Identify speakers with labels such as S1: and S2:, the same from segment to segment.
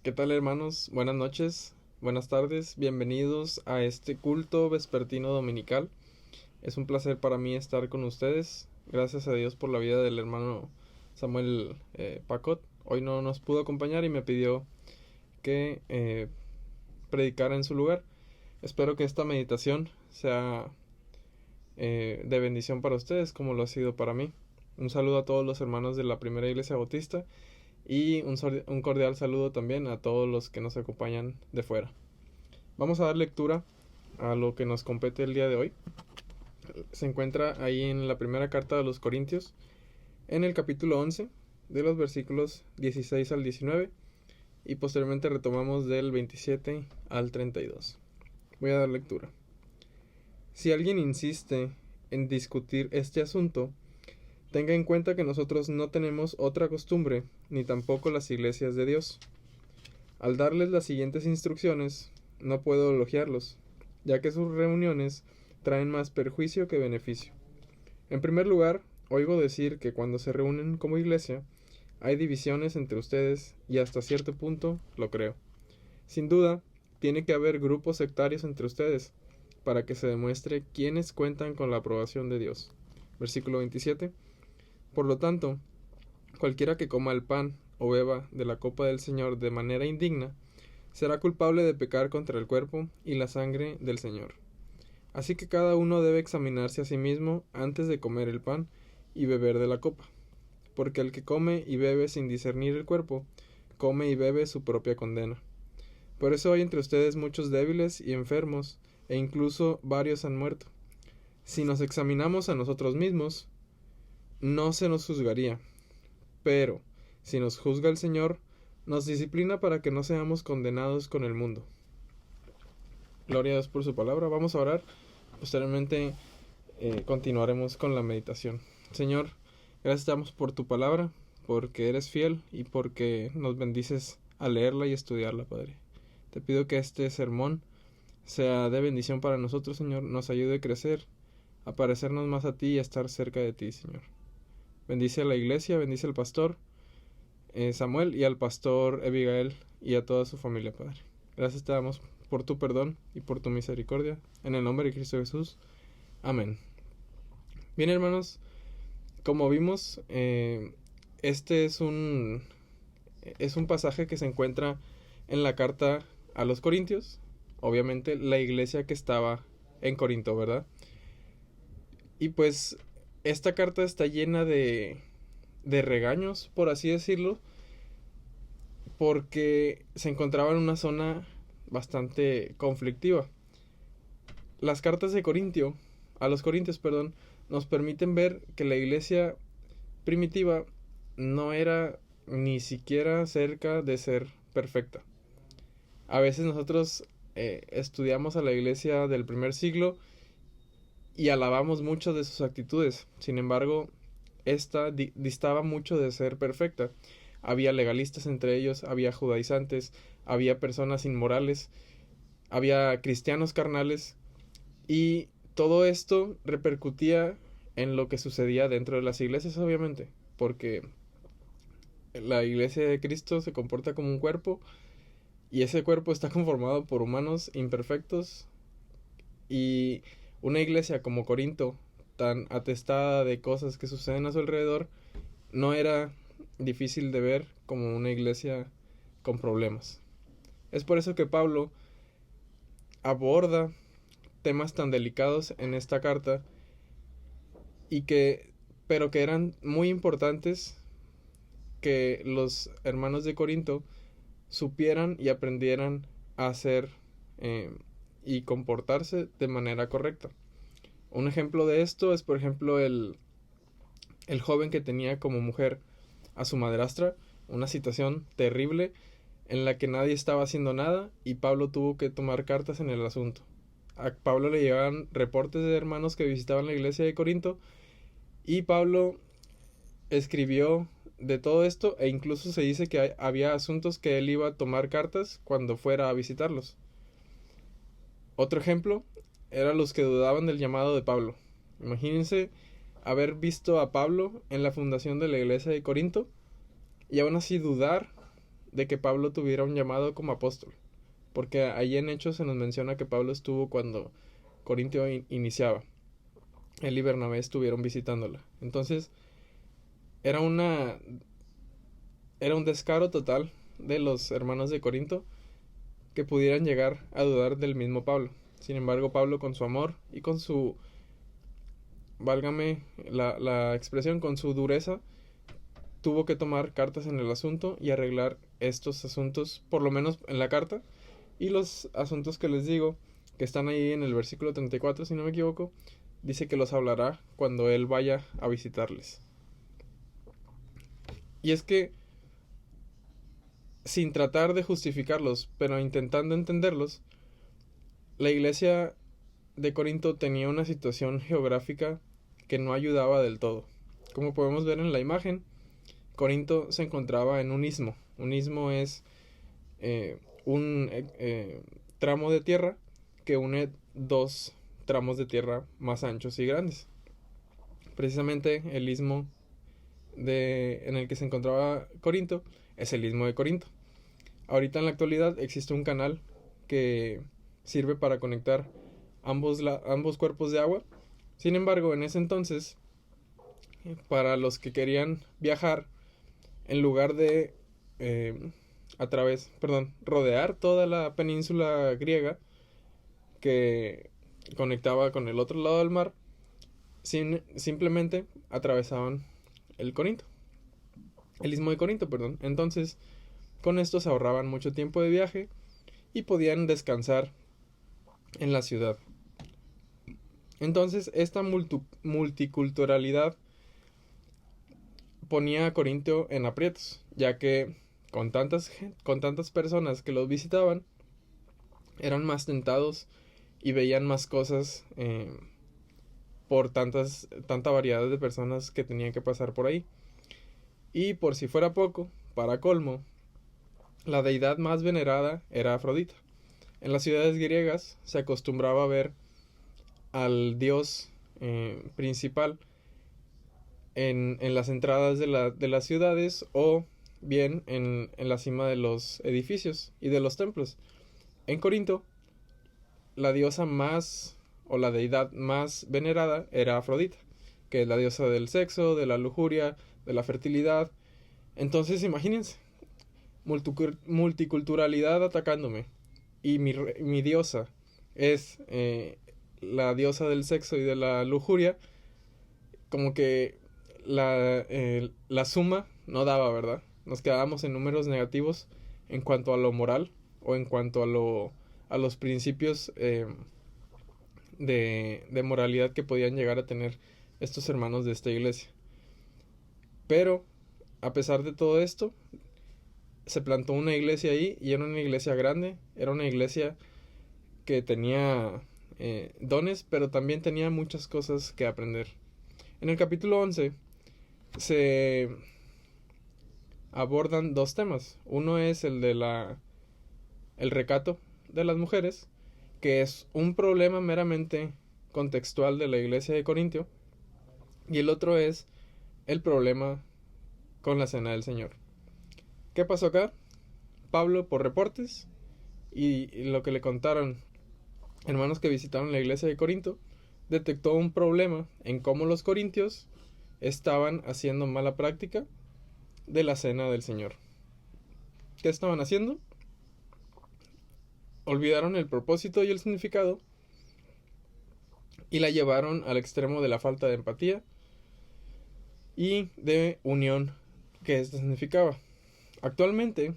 S1: ¿Qué tal, hermanos? Buenas noches, buenas tardes, bienvenidos a este culto vespertino dominical. Es un placer para mí estar con ustedes. Gracias a Dios por la vida del hermano Samuel Pacot. Hoy no nos pudo acompañar y me pidió que predicara en su lugar. Espero que esta meditación sea de bendición para ustedes como lo ha sido para mí. Un saludo a todos los hermanos de la Primera Iglesia Bautista y un cordial saludo también a todos los que nos acompañan de fuera. Vamos a dar lectura a lo que nos compete el día de hoy. Se encuentra ahí en la primera carta de los Corintios, en el capítulo 11, de los versículos 16 al 19, y posteriormente retomamos del 27 al 32. Voy a dar lectura. Si alguien insiste en discutir este asunto, tenga en cuenta que nosotros no tenemos otra costumbre, ni tampoco las iglesias de Dios. Al darles las siguientes instrucciones, no puedo elogiarlos, ya que sus reuniones traen más perjuicio que beneficio. En primer lugar, oigo decir que cuando se reúnen como iglesia, hay divisiones entre ustedes y hasta cierto punto lo creo. Sin duda, tiene que haber grupos sectarios entre ustedes, para que se demuestre quiénes cuentan con la aprobación de Dios. Versículo 27. Por lo tanto, cualquiera que coma el pan o beba de la copa del Señor de manera indigna, será culpable de pecar contra el cuerpo y la sangre del Señor. Así que cada uno debe examinarse a sí mismo antes de comer el pan y beber de la copa, porque el que come y bebe sin discernir el cuerpo, come y bebe su propia condena. Por eso hay entre ustedes muchos débiles y enfermos, e incluso varios han muerto. Si nos examinamos a nosotros mismos, no se nos juzgaría, pero si nos juzga el Señor, nos disciplina para que no seamos condenados con el mundo. Gloria a Dios por su palabra. Vamos a orar. Posteriormente continuaremos con la meditación. Señor, gracias damos por tu palabra, porque eres fiel y porque nos bendices al leerla y estudiarla, Padre. Te pido que este sermón sea de bendición para nosotros, Señor. Nos ayude a crecer, a parecernos más a ti y a estar cerca de ti, Señor. Bendice a la iglesia, bendice al pastor Samuel y al pastor Abigail y a toda su familia, Padre. Gracias te damos por tu perdón y por tu misericordia. En el nombre de Cristo Jesús. Amén. Bien, hermanos, como vimos, este es un pasaje que se encuentra en la carta a los Corintios. Obviamente la iglesia que estaba en Corinto, ¿verdad? Y pues esta carta está llena de regaños, por así decirlo, porque se encontraba en una zona bastante conflictiva. Las cartas de a los Corintios, nos permiten ver que la iglesia primitiva no era ni siquiera cerca de ser perfecta. A veces nosotros estudiamos a la iglesia del primer siglo y alabamos muchas de sus actitudes. Sin embargo, esta distaba mucho de ser perfecta. Había legalistas entre ellos, había judaizantes, había personas inmorales, había cristianos carnales, y todo esto repercutía en lo que sucedía dentro de las iglesias, obviamente, porque la iglesia de Cristo se comporta como un cuerpo, y ese cuerpo está conformado por humanos imperfectos, y una iglesia como Corinto, tan atestada de cosas que suceden a su alrededor, no era difícil de ver como una iglesia con problemas. Es por eso que Pablo aborda temas tan delicados en esta carta, pero que eran muy importantes que los hermanos de Corinto supieran y aprendieran a hacer y comportarse de manera correcta. Un ejemplo de esto es, por ejemplo, el joven que tenía como mujer a su madrastra, una situación terrible en la que nadie estaba haciendo nada y Pablo tuvo que tomar cartas en el asunto. A Pablo le llegaban reportes de hermanos que visitaban la iglesia de Corinto y Pablo escribió de todo esto, e incluso se dice que había asuntos que él iba a tomar cartas cuando fuera a visitarlos. Otro ejemplo era los que dudaban del llamado de Pablo. Imagínense haber visto a Pablo en la fundación de la iglesia de Corinto y aún así dudar de que Pablo tuviera un llamado como apóstol, porque ahí en Hechos se nos menciona que Pablo estuvo cuando Corintio iniciaba. Él y Bernabé estuvieron visitándola. Entonces, era una era un descaro total de los hermanos de Corinto que pudieran llegar a dudar del mismo Pablo. Sin embargo, Pablo, con su amor y con su, válgame la expresión, con su dureza, tuvo que tomar cartas en el asunto y arreglar estos asuntos, por lo menos en la carta. Y los asuntos que les digo, que están ahí en el versículo 34, si no me equivoco, dice que los hablará cuando él vaya a visitarles. Y es que, sin tratar de justificarlos, pero intentando entenderlos, la iglesia de Corinto tenía una situación geográfica que no ayudaba del todo. Como podemos ver en la imagen, Corinto se encontraba en un istmo. Un istmo es un tramo de tierra que une dos tramos de tierra más anchos y grandes. Precisamente el istmo en el que se encontraba Corinto es el istmo de Corinto. Ahorita en la actualidad existe un canal que sirve para conectar ambos cuerpos de agua. Sin embargo, en ese entonces, para los que querían viajar, en lugar de rodear toda la península griega que conectaba con el otro lado del mar, simplemente atravesaban el istmo de Corinto, perdón. Entonces, con esto se ahorraban mucho tiempo de viaje y podían descansar en la ciudad. Entonces, esta multiculturalidad ponía a Corinto en aprietos, ya que con tantas personas que los visitaban, eran más tentados y veían más cosas por tanta variedad de personas que tenían que pasar por ahí. Y por si fuera poco, para colmo, la deidad más venerada era Afrodita. En las ciudades griegas se acostumbraba a ver al dios principal en las entradas de las ciudades, o bien en la cima de los edificios y de los templos. En Corinto, la diosa más, o la deidad más venerada, era Afrodita, que es la diosa del sexo, de la lujuria, de la fertilidad. Entonces, imagínense, multiculturalidad atacándome, y mi diosa es la diosa del sexo y de la lujuria. Como que la suma no daba, ¿verdad? Nos quedábamos en números negativos en cuanto a lo moral, o en cuanto a los principios de moralidad que podían llegar a tener estos hermanos de esta iglesia. Pero, a pesar de todo esto, se plantó una iglesia ahí, y era una iglesia grande, era una iglesia que tenía dones, pero también tenía muchas cosas que aprender. En el capítulo 11 se abordan dos temas. Uno es el de el recato de las mujeres, que es un problema meramente contextual de la iglesia de Corintio, y el otro es el problema con la cena del Señor. ¿Qué pasó acá? Pablo, por reportes y lo que le contaron hermanos que visitaron la iglesia de Corinto, detectó un problema en cómo los corintios estaban haciendo mala práctica de la cena del Señor. ¿Qué estaban haciendo? Olvidaron el propósito y el significado, y la llevaron al extremo de la falta de empatía y de unión que esto significaba. Actualmente,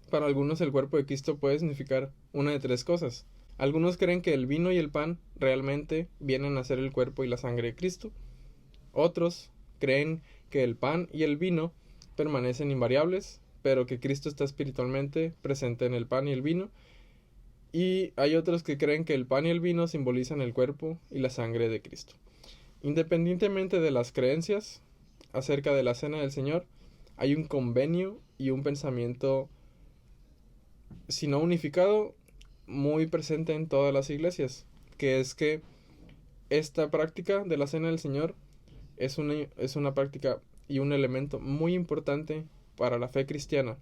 S1: para algunos el cuerpo de Cristo puede significar una de tres cosas. Algunos creen que el vino y el pan realmente vienen a ser el cuerpo y la sangre de Cristo. Otros creen que el pan y el vino permanecen invariables, pero que Cristo está espiritualmente presente en el pan y el vino. Y hay otros que creen que el pan y el vino simbolizan el cuerpo y la sangre de Cristo. Independientemente de las creencias acerca de la cena del Señor, hay un convenio y un pensamiento, si no unificado, muy presente en todas las iglesias, que es que esta práctica de la cena del Señor es una práctica y un elemento muy importante para la fe cristiana,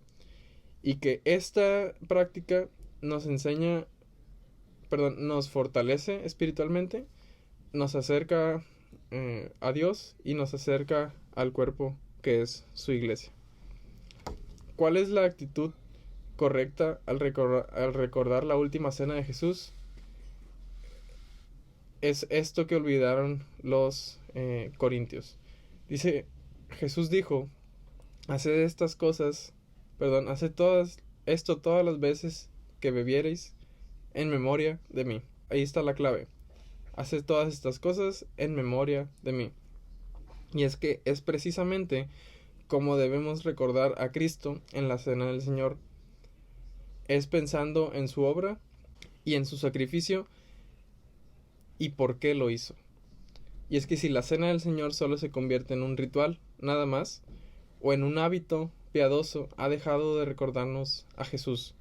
S1: y que esta práctica nos enseña, nos fortalece espiritualmente, nos acerca a Dios y nos acerca al cuerpo que es su iglesia. ¿Cuál es la actitud correcta al recordar la última cena de Jesús? Es esto que olvidaron los corintios. Dice, Jesús dijo, haced estas cosas, haced esto todas las veces que bebiereis en memoria de mí. Ahí está la clave. Haced todas estas cosas en memoria de mí. Y es que es precisamente como debemos recordar a Cristo en la cena del Señor. Es pensando en su obra y en su sacrificio y por qué lo hizo. Y es que si la cena del Señor solo se convierte en un ritual, nada más, o en un hábito piadoso, ha dejado de recordarnos a Jesús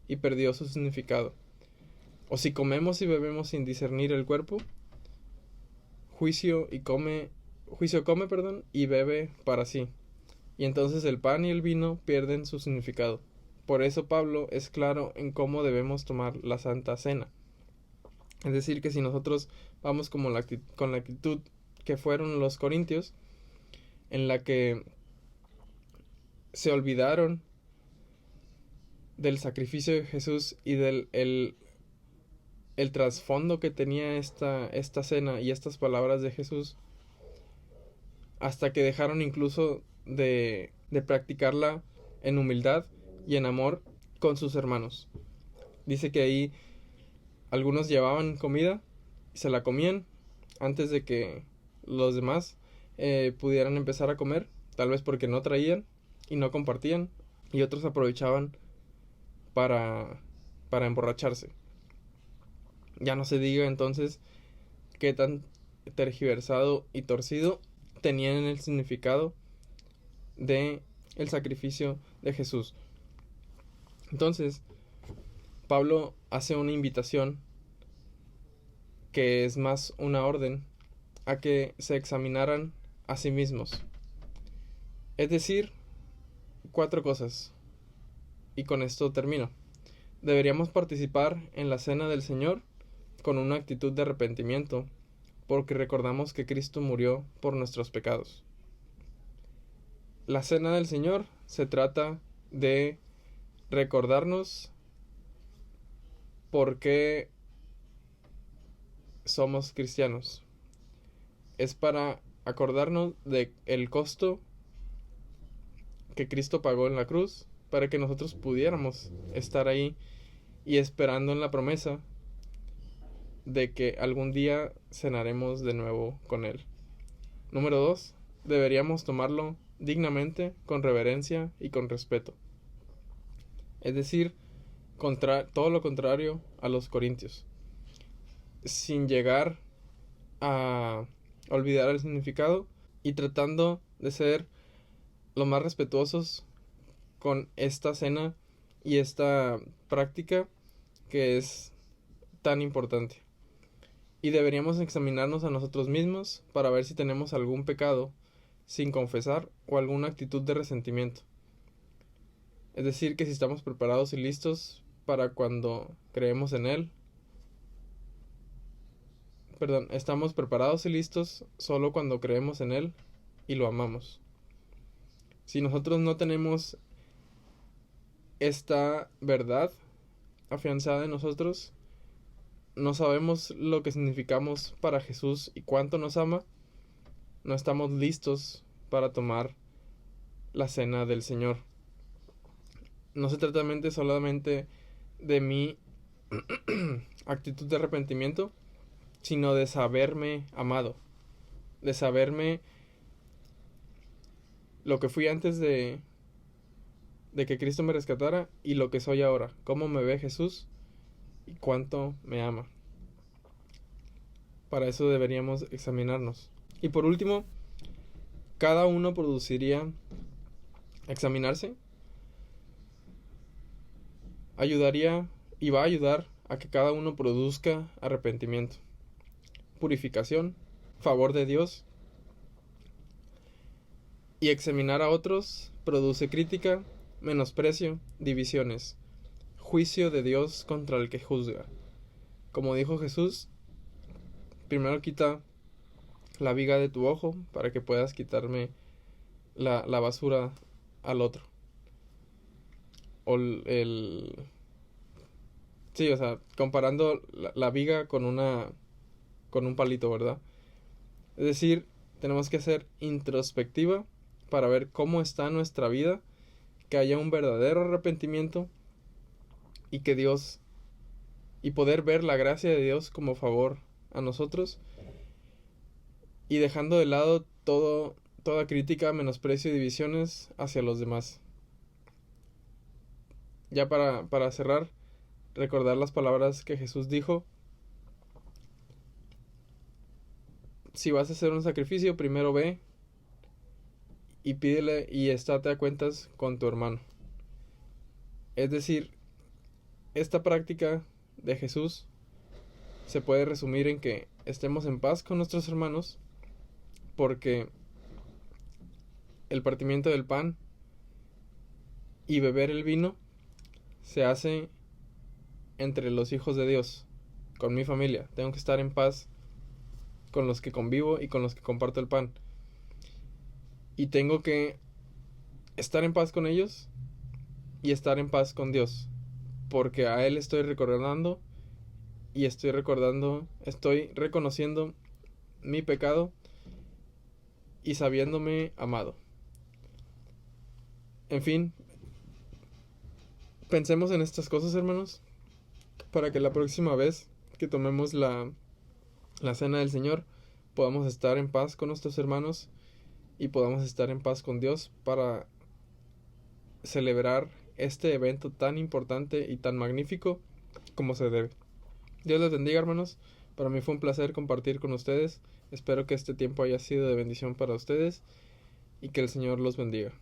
S1: y perdió su significado. O si comemos y bebemos sin discernir el cuerpo, juicio come, y bebe para sí. Y entonces el pan y el vino pierden su significado. Por eso Pablo es claro en cómo debemos tomar la Santa Cena. Es decir, que si nosotros vamos con la actitud que fueron los corintios, en la que se olvidaron del sacrificio de Jesús y del el trasfondo que tenía esta cena y estas palabras de Jesús, hasta que dejaron incluso de practicarla en humildad y en amor con sus hermanos. Dice que ahí algunos llevaban comida y se la comían antes de que los demás pudieran empezar a comer, tal vez porque no traían y no compartían, y otros aprovechaban para emborracharse. Ya no se diga entonces qué tan tergiversado y torcido tenían el significado de el sacrificio de Jesús. Entonces, Pablo hace una invitación que es más una orden a que se examinaran a sí mismos. Es decir, 4 cosas. Y con esto termino. Deberíamos participar en la cena del Señor con una actitud de arrepentimiento, porque recordamos que Cristo murió por nuestros pecados. La cena del Señor se trata de recordarnos por qué somos cristianos. Es para acordarnos de el costo que Cristo pagó en la cruz para que nosotros pudiéramos estar ahí y esperando en la promesa de que algún día cenaremos de nuevo con Él. Número 2. Deberíamos tomarlo dignamente, con reverencia y con respeto. Es decir, todo lo contrario a los corintios. Sin llegar a olvidar el significado y tratando de ser lo más respetuosos con esta cena y esta práctica que es tan importante. Y deberíamos examinarnos a nosotros mismos para ver si tenemos algún pecado sin confesar o alguna actitud de resentimiento. Es decir, que si estamos preparados y listos para cuando creemos en Él. Estamos preparados y listos solo cuando creemos en Él y lo amamos. Si nosotros no tenemos esta verdad afianzada en nosotros, no sabemos lo que significamos para Jesús y cuánto nos ama, no estamos listos para tomar la cena del Señor. No se trata solamente de mi actitud de arrepentimiento, sino de saberme amado, de saberme lo que fui antes de que Cristo me rescatara y lo que soy ahora, cómo me ve Jesús y cuánto me ama. Para eso deberíamos examinarnos. Y por último, cada uno examinarse ayudaría y va a ayudar a que cada uno produzca arrepentimiento, purificación, favor de Dios, y examinar a otros produce crítica menosprecio, divisiones, juicio de Dios contra el que juzga. Como dijo Jesús, primero quita la viga de tu ojo para que puedas quitarme la basura al otro. O sí, o sea, comparando la viga con un palito, ¿verdad? Es decir, tenemos que ser introspectiva para ver cómo está nuestra vida, que haya un verdadero arrepentimiento y que Dios, y poder ver la gracia de Dios como favor a nosotros, y dejando de lado toda crítica, menosprecio y divisiones hacia los demás. Ya para cerrar, recordar las palabras que Jesús dijo: si vas a hacer un sacrificio, primero ve y pídele y estate a cuentas con tu hermano. Es decir, esta práctica de Jesús se puede resumir en que estemos en paz con nuestros hermanos, porque el partimiento del pan y beber el vino se hace entre los hijos de Dios, con mi familia. Tengo que estar en paz con los que convivo y con los que comparto el pan. Y tengo que estar en paz con ellos y estar en paz con Dios, porque a Él estoy recordando y estoy reconociendo mi pecado y sabiéndome amado. En fin, pensemos en estas cosas, hermanos, para que la próxima vez que tomemos la cena del Señor podamos estar en paz con nuestros hermanos y podamos estar en paz con Dios para celebrar este evento tan importante y tan magnífico como se debe. Dios les bendiga, hermanos. Para mí fue un placer compartir con ustedes. Espero que este tiempo haya sido de bendición para ustedes y que el Señor los bendiga.